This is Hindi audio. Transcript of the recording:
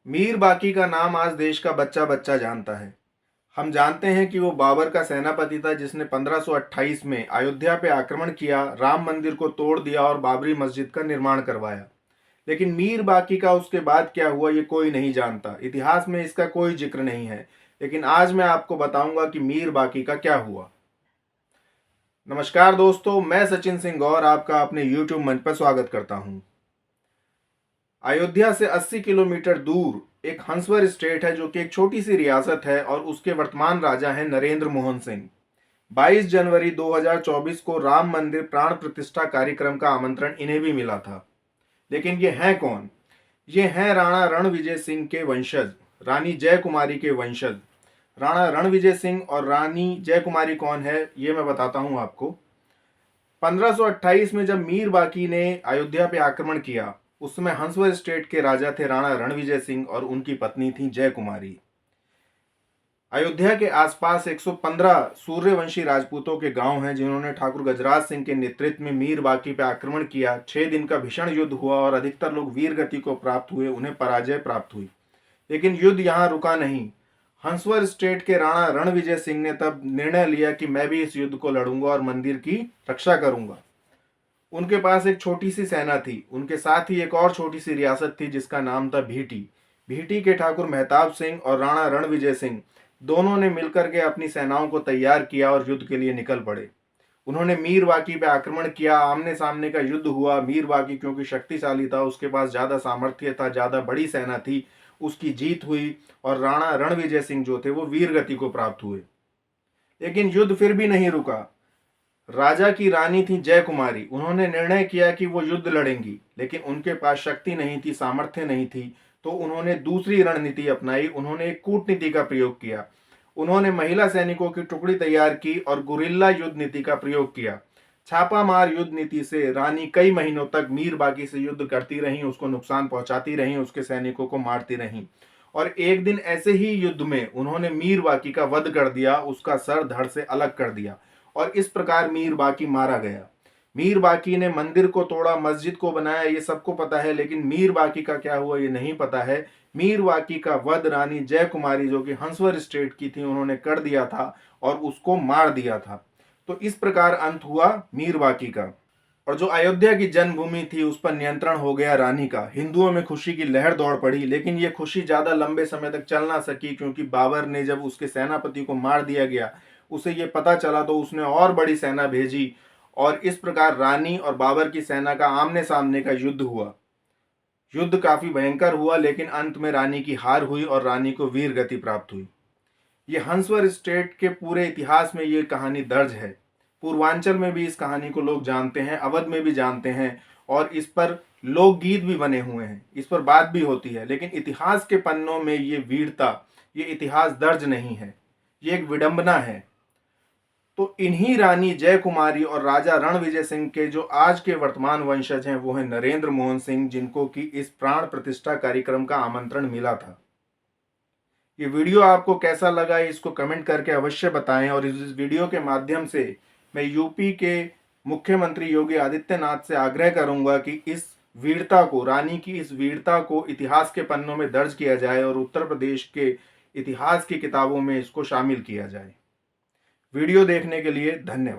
मीर बाकी का नाम आज देश का बच्चा बच्चा जानता है। हम जानते हैं कि वो बाबर का सेनापति था जिसने 1528 में अयोध्या पे आक्रमण किया, राम मंदिर को तोड़ दिया और बाबरी मस्जिद का निर्माण करवाया। लेकिन मीर बाकी का उसके बाद क्या हुआ ये कोई नहीं जानता, इतिहास में इसका कोई जिक्र नहीं है। लेकिन आज मैं आपको बताऊंगा कि मीर बाकी का क्या हुआ। नमस्कार दोस्तों, मैं सचिन सिंह गौर आपका अपने YouTube मंच पर स्वागत करता हूं। अयोध्या से 80 किलोमीटर दूर एक हंसवर स्टेट है जो कि एक छोटी सी रियासत है और उसके वर्तमान राजा हैं नरेंद्र मोहन सिंह। 22 जनवरी 2024 को राम मंदिर प्राण प्रतिष्ठा कार्यक्रम का आमंत्रण इन्हें भी मिला था। लेकिन ये हैं कौन? ये हैं राणा रणविजय सिंह के वंशज, रानी जय कुमारी के वंशज। राणा रणविजय सिंह और रानी जय कुमारी कौन है ये मैं बताता हूं आपको। 1528 में जब मीर बाकी ने अयोध्या पे आक्रमण किया, उस समय हंसवर स्टेट के राजा थे राणा रणविजय सिंह और उनकी पत्नी थी जय कुमारी। अयोध्या के आसपास 115 सूर्यवंशी राजपूतों के गांव हैं जिन्होंने ठाकुर गजराज सिंह के नेतृत्व में मीर बाकी पर आक्रमण किया। 6 दिन का भीषण युद्ध हुआ और अधिकतर लोग वीर गति को प्राप्त हुए, उन्हें पराजय प्राप्त हुई। लेकिन युद्ध यहां रुका नहीं। हंसवर स्टेट के राणा रणविजय सिंह ने तब निर्णय लिया कि मैं भी इस युद्ध को लड़ूंगा और मंदिर की रक्षा करूंगा। उनके पास एक छोटी सी सेना थी, उनके साथ ही एक और छोटी सी रियासत थी जिसका नाम था भीटी। भीटी के ठाकुर मेहताब सिंह और राणा रणविजय सिंह दोनों ने मिलकर के अपनी सेनाओं को तैयार किया और युद्ध के लिए निकल पड़े। उन्होंने मीर बाकी पे आक्रमण किया, आमने सामने का युद्ध हुआ। मीर बाकी क्योंकि शक्तिशाली था, उसके पास ज्यादा सामर्थ्य था, ज्यादा बड़ी सेना थी, उसकी जीत हुई और राणा रणविजय सिंह जो थे वो वीर गति को प्राप्त हुए। लेकिन युद्ध फिर भी नहीं रुका। राजा की रानी थी जय कुमारी, उन्होंने निर्णय किया कि वो युद्ध लड़ेंगी, लेकिन उनके पास शक्ति नहीं थी, सामर्थ्य नहीं थी। तो उन्होंने दूसरी रणनीति अपनाई, उन्होंने एक कूटनीति का प्रयोग किया। उन्होंने महिला सैनिकों की टुकड़ी तैयार की और गुरिल्ला युद्ध नीति का प्रयोग किया। छापामार युद्ध नीति से रानी कई महीनों तक मीर बाकी से युद्ध करती रहीं, उसको नुकसान पहुंचाती रहीं, उसके सैनिकों को मारती रहीं। और एक दिन ऐसे ही युद्ध में उन्होंने मीर बाकी का वध कर दिया, उसका सर धड़ से अलग कर दिया और इस प्रकार मीर बाकी मारा गया। मीर बाकी ने मंदिर को तोड़ा, मस्जिद को बनाया, ये सबको पता है, लेकिन मीर बाकी का क्या हुआ ये नहीं पता है। मीर बाकी का वध रानी जय कुमारी जो कि हंसवर स्टेट की थी उन्होंने कर दिया था और उसको मार दिया था। तो इस प्रकार अंत हुआ मीर बाकी का। और जो अयोध्या की जन्मभूमि थी उस पर नियंत्रण हो गया रानी का। हिंदुओं में खुशी की लहर दौड़ पड़ी, लेकिन ये खुशी ज्यादा लंबे समय तक चल ना सकी क्योंकि बाबर ने जब उसके सेनापति को मार दिया गया, उसे ये पता चला तो उसने और बड़ी सेना भेजी और इस प्रकार रानी और बाबर की सेना का आमने सामने का युद्ध हुआ। युद्ध काफी भयंकर हुआ, लेकिन अंत में रानी की हार हुई और रानी को वीर गति प्राप्त हुई। ये हंसवर स्टेट के पूरे इतिहास में ये कहानी दर्ज है। पूर्वांचल में भी इस कहानी को लोग जानते हैं, अवध में भी जानते हैं और इस पर लोकगीत भी बने हुए हैं, इस पर बात भी होती है। लेकिन इतिहास के पन्नों में ये वीरता, ये इतिहास दर्ज नहीं है, ये एक विडंबना है। तो इन्हीं रानी जय कुमारी और राजा रणविजय सिंह के जो आज के वर्तमान वंशज हैं वो हैं नरेंद्र मोहन सिंह, जिनको कि इस प्राण प्रतिष्ठा कार्यक्रम का आमंत्रण मिला था। ये वीडियो आपको कैसा लगा इसको कमेंट करके अवश्य बताएं और इस वीडियो के माध्यम से मैं यूपी के मुख्यमंत्री योगी आदित्यनाथ से आग्रह करूंगा कि इस वीरता को, रानी की इस वीरता को इतिहास के पन्नों में दर्ज किया जाए और उत्तर प्रदेश के इतिहास की किताबों में इसको शामिल किया जाए। वीडियो देखने के लिए धन्यवाद।